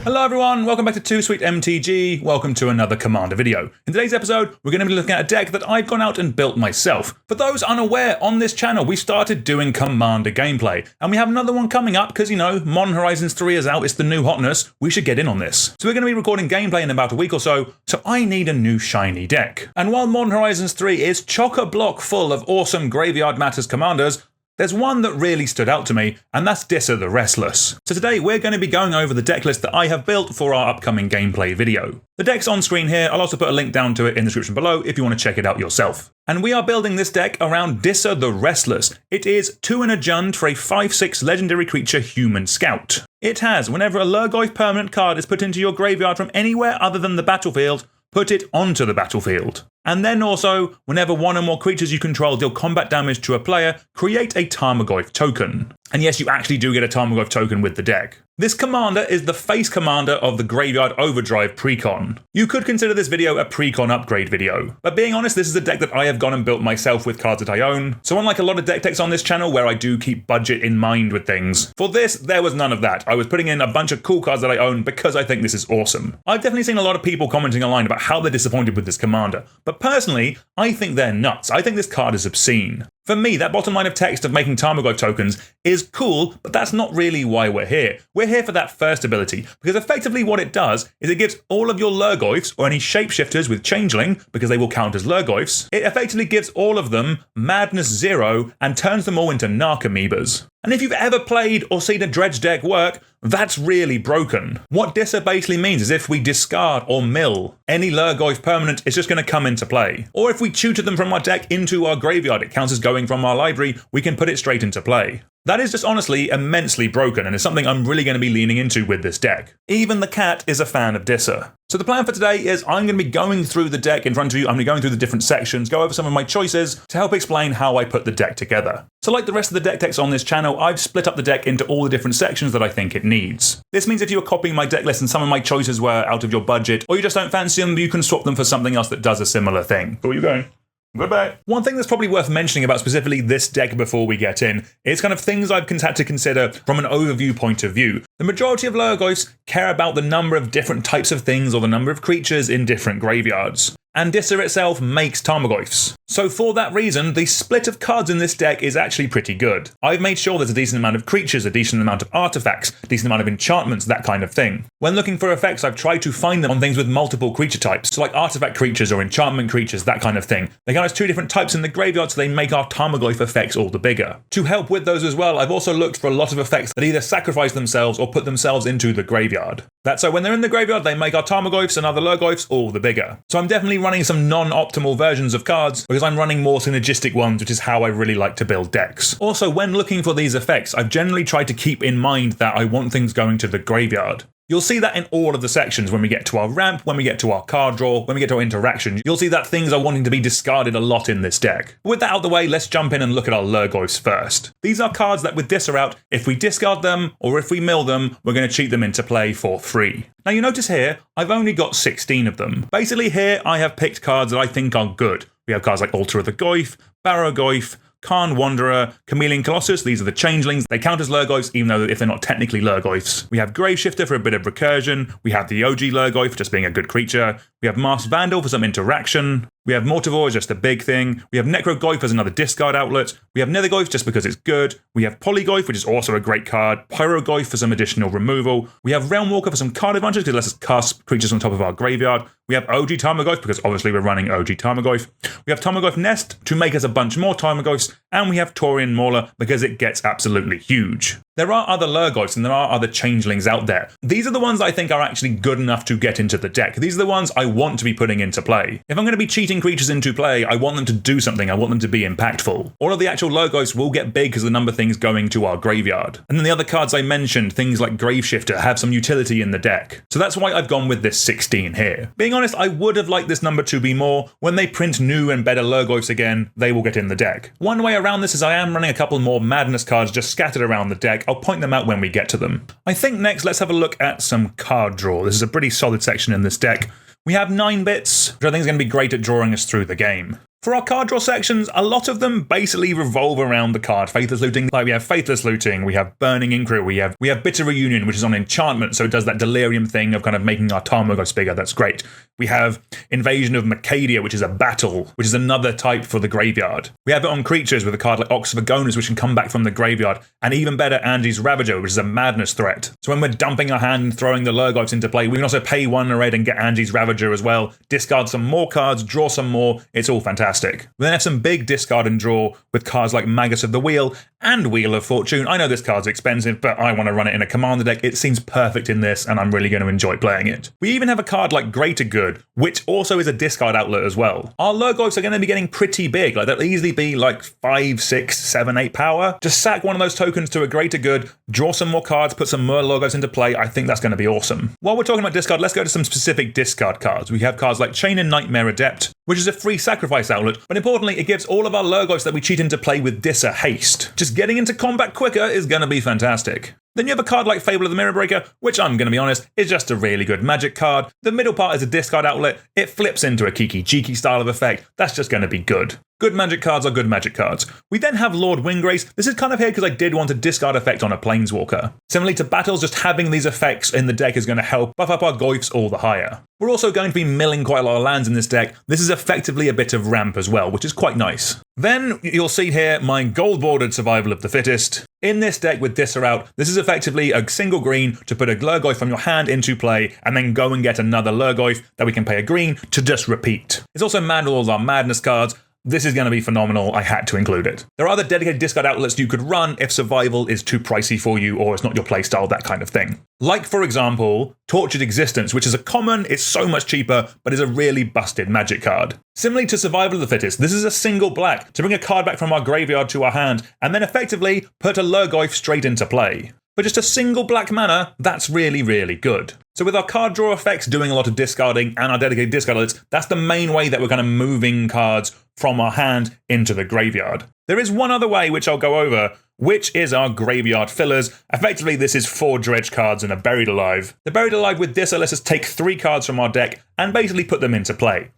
Hello everyone, welcome back to Too Sweet MTG, welcome to another Commander video. In today's episode, we're going to be looking at a deck that I've gone out and built myself. For those unaware, on this channel we started doing Commander gameplay, and we have another one coming up because, you know, Modern Horizons 3 is out, it's the new hotness, we should get in on this. So we're going to be recording gameplay in about a week or so I need a new shiny deck. And while Modern Horizons 3 is chock-a-block full of awesome Graveyard Matters commanders, there's one that really stood out to me, and that's Disa the Restless. So today we're going to be going over the deck list that I have built for our upcoming gameplay video. The deck's on screen here, I'll also put a link down to it in the description below if you want to check it out yourself. And we are building this deck around Disa the Restless. It is 2 and a Jund for a 5/6 legendary creature human scout. It has, whenever a Lurgoyf permanent card is put into your graveyard from anywhere other than the battlefield, put it onto the battlefield. And then also, whenever one or more creatures you control deal combat damage to a player, create a Tarmogoyf token. And yes, you actually do get a Tarmogoyf token with the deck. This commander is the face commander of the Graveyard Overdrive Precon. You could consider this video a Precon upgrade video. But being honest, this is a deck that I have gone and built myself with cards that I own. So unlike a lot of deck techs on this channel where I do keep budget in mind with things, for this, there was none of that. I was putting in a bunch of cool cards that I own because I think this is awesome. I've definitely seen a lot of people commenting online about how they're disappointed with this commander. But personally, I think they're nuts. I think this card is obscene. For me, that bottom line of text of making Tarmogoyf tokens is cool, but that's not really why we're here. We're here for that first ability, because effectively what it does is it gives all of your Lurgoyfs, or any shapeshifters with Changeling, because they will count as Lurgoyfs, it effectively gives all of them Madness 0 and turns them all into Narcomoebas. And if you've ever played or seen a Dredge deck work, that's really broken. What Disa basically means is if we discard or mill any Lurgoyf permanent, it's just going to come into play. Or if we tutor them from our deck into our graveyard, it counts as going from our library, we can put it straight into play. That is just honestly immensely broken, and it's something I'm really going to be leaning into with this deck. Even the cat is a fan of Disa. So the plan for today is I'm going to be going through the deck in front of you, I'm going to be going through the different sections, go over some of my choices to help explain how I put the deck together. So like the rest of the deck techs on this channel, I've split up the deck into all the different sections that I think it needs. This means if you are copying my deck list and some of my choices were out of your budget, or you just don't fancy them, you can swap them for something else that does a similar thing. Where are you going? Goodbye. One thing that's probably worth mentioning about specifically this deck before we get in is kind of things I've had to consider from an overview point of view. The majority of Lurgoyfs care about the number of different types of things or the number of creatures in different graveyards. And Disa itself makes Tarmogoyfs. So for that reason, the split of cards in this deck is actually pretty good. I've made sure there's a decent amount of creatures, a decent amount of artifacts, a decent amount of enchantments, that kind of thing. When looking for effects, I've tried to find them on things with multiple creature types, so like artifact creatures or enchantment creatures, that kind of thing. They count as 2 different types in the graveyard, so they make our Tarmogoyf effects all the bigger. To help with those as well, I've also looked for a lot of effects that either sacrifice themselves or put themselves into the graveyard. That's so when they're in the graveyard, they make our Tarmogoyfs and other Lurgoyfs all the bigger. So I'm definitely running some non-optimal versions of cards because I'm running more synergistic ones, which is how I really like to build decks. Also, when looking for these effects, I've generally tried to keep in mind that I want things going to the graveyard. You'll see that in all of the sections when we get to our ramp, when we get to our card draw, when we get to our interaction. You'll see that things are wanting to be discarded a lot in this deck. But with that out of the way, let's jump in and look at our Lurgoyfs first. These are cards that with Disa out, if we discard them or if we mill them, we're going to cheat them into play for free. Now you notice here, I've only got 16 of them. Basically here, I have picked cards that I think are good. We have cards like Altar of the Goyf, Barrow-Goyf, Khan Wanderer, Chameleon Colossus, these are the changelings. They count as Lurgoyfs even though if they're not technically Lurgoyfs. We have Graveshifter for a bit of recursion. We have the OG Lurgoyf just being a good creature. We have Masked Vandal for some interaction. We have Mortivore as just a big thing. We have Necrogoyf as another discard outlet. We have Nethergoyf just because it's good. We have Polygoyf, which is also a great card. Pyrogoyf for some additional removal. We have Realmwalker for some card advantage because it lets us cast creatures on top of our graveyard. We have OG Tarmogoyf because obviously we're running OG Tarmogoyf. We have Tarmogoyf Nest to make us a bunch more Tarmogoyfs. And we have Taurian Mauler because it gets absolutely huge. There are other Lurgoyfs and there are other changelings out there. These are the ones I think are actually good enough to get into the deck. These are the ones I want to be putting into play. If I'm going to be cheating creatures into play, I want them to do something. I want them to be impactful. All of the actual Lurgoyfs will get big because of the number of things going to our graveyard. And then the other cards I mentioned, things like Graveshifter, have some utility in the deck. So that's why I've gone with this 16 here. Being honest, I would have liked this number to be more. When they print new and better Lurgoyfs again, they will get in the deck. One way around this is I am running a couple more Madness cards just scattered around the deck. I'll point them out when we get to them. I think next let's have a look at some card draw. This is a pretty solid section in this deck. We have 9 bits, which I think is going to be great at drawing us through the game. For our card draw sections, a lot of them basically revolve around the card Faithless Looting. Like we have Faithless Looting, we have Burning Inquiry, we have Bitter Reunion, which is on enchantment, so it does that delirium thing of kind of making our Tarmogoyfs bigger. That's great. We have Invasion of Mercadia, which is a battle, which is another type for the graveyard. We have it on creatures with a card like Ox of Agonis, which can come back from the graveyard, and even better, Angie's Ravager, which is a madness threat. So when we're dumping our hand and throwing the Lurgoyfs into play, we can also pay 1 red and get Angie's Ravager as well, discard some more cards, draw some more. It's all fantastic. We then have some big discard and draw with cards like Magus of the Wheel and Wheel of Fortune. I know this card's expensive, but I want to run it in a commander deck. It seems perfect in this, and I'm really going to enjoy playing it. We even have a card like Greater Good, which also is a discard outlet as well. Our Lurgoyfs are going to be getting pretty big. Like they'll easily be like 5, 6, 7, 8 power. Just sack one of those tokens to a Greater Good, draw some more cards, put some more Lurgoyfs into play. I think that's going to be awesome. While we're talking about discard, let's go to some specific discard cards. We have cards like Chain and Nightmare Adept, which is a free sacrifice outlet, but importantly, it gives all of our Lurgoyfs that we cheat into play with Disa haste. Just getting into combat quicker is going to be fantastic. Then you have a card like Fable of the Mirror Breaker, which I'm going to be honest, is just a really good magic card. The middle part is a discard outlet. It flips into a Kiki Jiki style of effect. That's just going to be good. Good magic cards are good magic cards. We then have Lord Windgrace. This is kind of here because I did want a discard effect on a Planeswalker. Similarly to battles, just having these effects in the deck is going to help buff up our Goyfs all the higher. We're also going to be milling quite a lot of lands in this deck. This is effectively a bit of ramp as well, which is quite nice. Then you'll see here my gold-bordered Survival of the Fittest. In this deck with Disa out, this is effectively a single green to put a Lurgoyf from your hand into play and then go and get another Lurgoyf that we can pay a green to just repeat. It's also mad with all our madness cards. This is going to be phenomenal. I had to include it. There are other dedicated discard outlets you could run if survival is too pricey for you or it's not your playstyle, that kind of thing. Like, for example, Tortured Existence, which is a common, it's so much cheaper, but is a really busted magic card. Similarly to Survival of the Fittest, this is a single black to bring a card back from our graveyard to our hand and then effectively put a Lurgoyf straight into play. But just a single black mana, that's really, really good. So with our card draw effects doing a lot of discarding and our dedicated discard outlets, that's the main way that we're kind of moving cards from our hand into the graveyard. There is one other way which I'll go over, which is our graveyard fillers. Effectively, this is 4 dredge cards and a Buried Alive. The Buried Alive with Disa lets us take 3 cards from our deck and basically put them into play.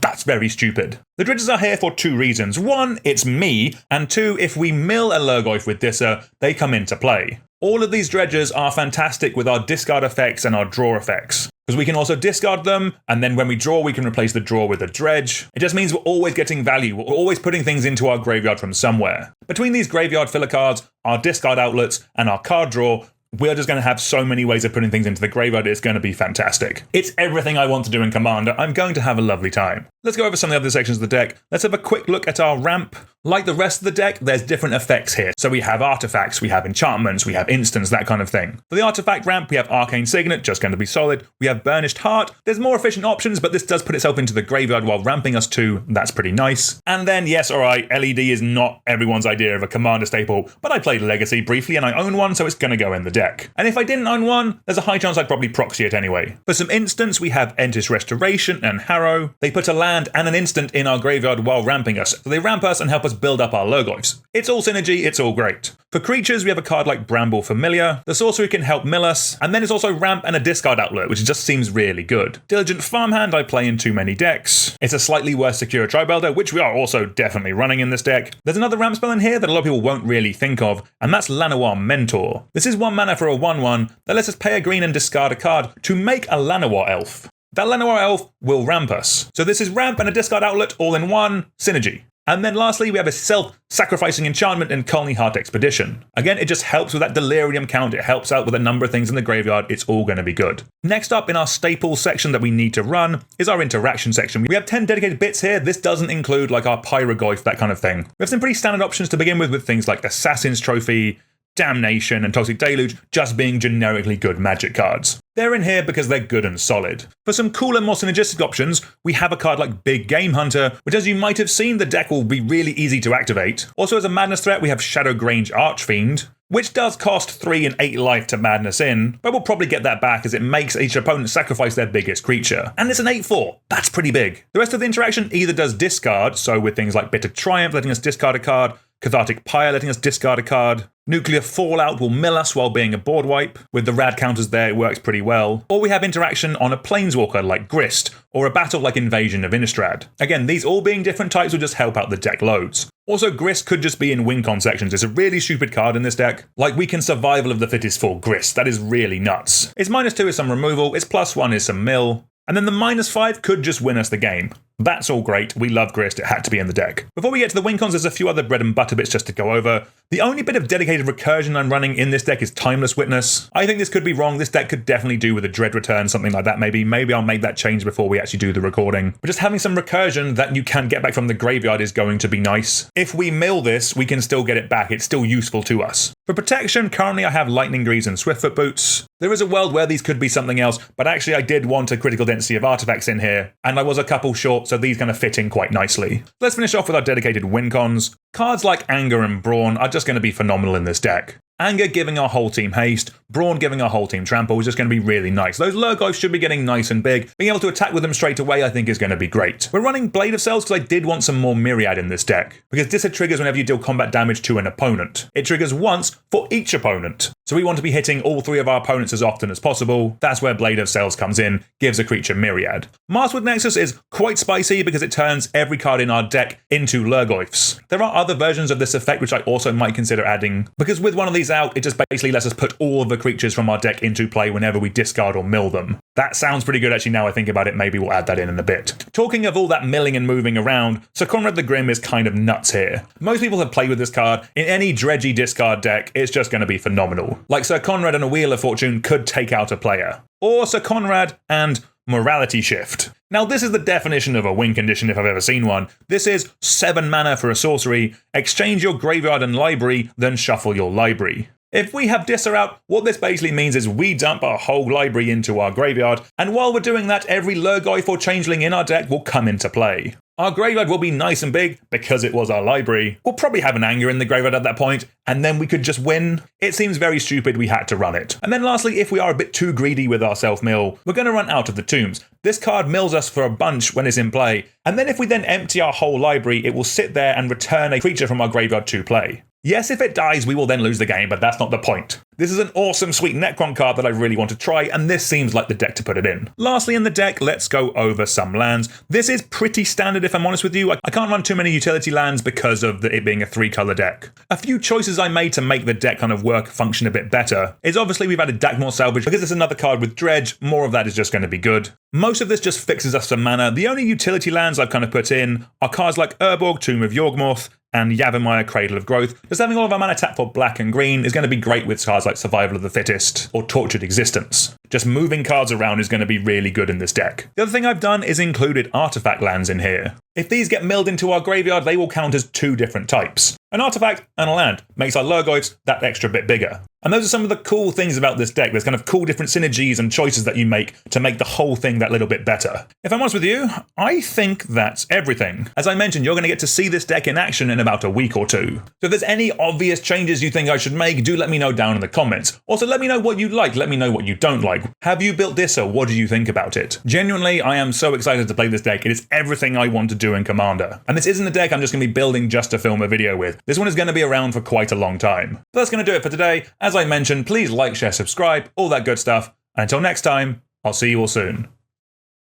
That's very stupid. The dredges are here for 2 reasons. 1, it's me, and 2, if we mill a Lurgoyf with Disa, they come into play. All of these dredges are fantastic with our discard effects and our draw effects, because we can also discard them, and then when we draw, we can replace the draw with a dredge. It just means we're always getting value. We're always putting things into our graveyard from somewhere. Between these graveyard filler cards, our discard outlets, and our card draw, we're just going to have so many ways of putting things into the graveyard. It's going to be fantastic. It's everything I want to do in Commander. I'm going to have a lovely time. Let's go over some of the other sections of the deck. Let's have a quick look at our ramp. Like the rest of the deck, there's different effects here. So we have artifacts, we have enchantments, we have instants, that kind of thing. For the artifact ramp, we have Arcane Signet, just going to be solid. We have Burnished Heart. There's more efficient options, but this does put itself into the graveyard while ramping us too. That's pretty nice. And then, yes, all right, LED is not everyone's idea of a Commander staple, but I played Legacy briefly and I own one, so it's going to go in the deck. And if I didn't own one, there's a high chance I'd probably proxy it anyway. For some instants, we have Entis Restoration and Harrow. They put a land and an instant in our graveyard while ramping us. So they ramp us and help us build up our Lurgoyfs. It's all synergy, it's all great. For creatures, we have a card like Bramble Familiar. The sorcery can help mill us, and then it's also ramp and a discard outlet, which just seems really good. Diligent Farmhand I play in too many decks. It's a slightly worse Secure Tribelder, which we are also definitely running in this deck. There's another ramp spell in here that a lot of people won't really think of, and that's Llanowar Mentor. This is 1 mana for a 1/1 that lets us pay a green and discard a card to make a Llanowar Elf. That Llanowar Elf will ramp us. So this is ramp and a discard outlet all in one, synergy. And then lastly, we have a self-sacrificing enchantment in Colony Heart Expedition. Again, it just helps with that delirium count. It helps out with a number of things in the graveyard. It's all going to be good. Next up in our staples section that we need to run is our interaction section. We have 10 dedicated bits here. This doesn't include like our Pyrogoyf, that kind of thing. We have some pretty standard options to begin with things like Assassin's Trophy, Damnation, and Toxic Deluge just being generically good magic cards. They're in here because they're good and solid. For some cooler, more synergistic options, we have a card like Big Game Hunter, which as you might have seen, the deck will be really easy to activate. Also as a madness threat, we have Shadowgrange Archfiend, which does cost 3 and 8 life to madness in, but we'll probably get that back as it makes each opponent sacrifice their biggest creature. And it's an 8/4. That's pretty big. The rest of the interaction either does discard, so with things like Bitter Triumph letting us discard a card, Cathartic Pyre letting us discard a card. Nuclear fallout will mill us while being a board wipe. With the rad counters there, it works pretty well. Or we have interaction on a planeswalker like Grist, or a battle like Invasion of Innistrad. Again, these all being different types will just help out the deck loads. Also, Grist could just be in win con sections. It's a really stupid card in this deck. Like, we can survival of the fittest for Grist. That is really nuts. Its -2 is some removal, its +1 is some mill, and then the -5 could just win us the game. That's all great. We love Grist. It had to be in the deck. Before we get to the win cons, there's a few other bread and butter bits just to go over. The only bit of dedicated recursion I'm running in this deck is Timeless Witness. I think this could be wrong. This deck could definitely do with a Dread Return, something like that maybe. Maybe I'll make that change before we actually do the recording. But just having some recursion that you can get back from the graveyard is going to be nice. If we mill this, we can still get it back. It's still useful to us. For protection, currently I have Lightning Greaves and Swiftfoot Boots. There is a world where these could be something else, but actually I did want a critical density of artifacts in here, and I was a couple short, so these kind of fit in quite nicely. Let's finish off with our dedicated win cons. Cards like Anger and Brawn are just going to be phenomenal in this deck. Anger giving our whole team haste, Brawn giving our whole team trample is just going to be really nice. Those Lurgoyfs should be getting nice and big. Being able to attack with them straight away I think is going to be great. We're running Blade of Cells because I did want some more Myriad in this deck, because Disa triggers whenever you deal combat damage to an opponent. It triggers once for each opponent. So we want to be hitting all 3 of our opponents as often as possible. That's where Blade of Cells comes in, gives a creature Myriad. Maskwood Nexus is quite spicy because it turns every card in our deck into Lurgoyfs. There are other versions of this effect which I also might consider adding, because with one of these out, it just basically lets us put all of the creatures from our deck into play whenever we discard or mill them. That sounds pretty good actually now I think about it. Maybe we'll add that in a bit. Talking of all that milling and moving around, Sir Conrad the Grim is kind of nuts here. Most people have played with this card. In any dredgy discard deck, it's just going to be phenomenal. Like Sir Conrad and a Wheel of Fortune could take out a player. Or Sir Conrad and Morality Shift. Now this is the definition of a win condition if I've ever seen one. This is 7 mana for a sorcery, exchange your graveyard and library, then shuffle your library. If we have Disa out, what this basically means is we dump our whole library into our graveyard, and while we're doing that, every Lurgoyf or Changeling in our deck will come into play. Our graveyard will be nice and big because it was our library. We'll probably have an Anger in the graveyard at that point, and then we could just win. It seems very stupid we had to run it. And then lastly, if we are a bit too greedy with our self-mill, we're going to run out of the tombs. This card mills us for a bunch when it's in play, and then if we then empty our whole library, it will sit there and return a creature from our graveyard to play. Yes, if it dies, we will then lose the game, but that's not the point. This is an awesome, sweet Necron card that I really want to try, and this seems like the deck to put it in. Lastly in the deck, let's go over some lands. This is pretty standard if I'm honest with you. I can't run too many utility lands because of it being a 3-color deck. A few choices I made to make the deck kind of function a bit better is obviously we've added Dakmor Salvage because it's another card with Dredge. More of that is just going to be good. Most of this just fixes us some mana. The only utility lands I've kind of put in are cards like Urborg, Tomb of Yawgmoth, and Yavimaya, Cradle of Growth. Just having all of our mana tapped for black and green is going to be great with cards like Survival of the Fittest or Tortured Existence. Just moving cards around is going to be really good in this deck. The other thing I've done is included artifact lands in here. If these get milled into our graveyard, they will count as 2 different types. An artifact and a land makes our Lurgoyfs that extra bit bigger. And those are some of the cool things about this deck. There's kind of cool different synergies and choices that you make to make the whole thing that little bit better. If I'm honest with you, I think that's everything. As I mentioned, you're going to get to see this deck in action in about a week or 2. So if there's any obvious changes you think I should make, do let me know down in the comments. Also, let me know what you like. Let me know what you don't like. Have you built Disa? What do you think about it? Genuinely, I am so excited to play this deck. It is everything I want to do in Commander. And this isn't a deck I'm just going to be building just to film a video with. This one is going to be around for quite a long time. But that's going to do it for today. As I mentioned, please like, share, subscribe, all that good stuff. And until next time, I'll see you all soon.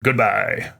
Goodbye.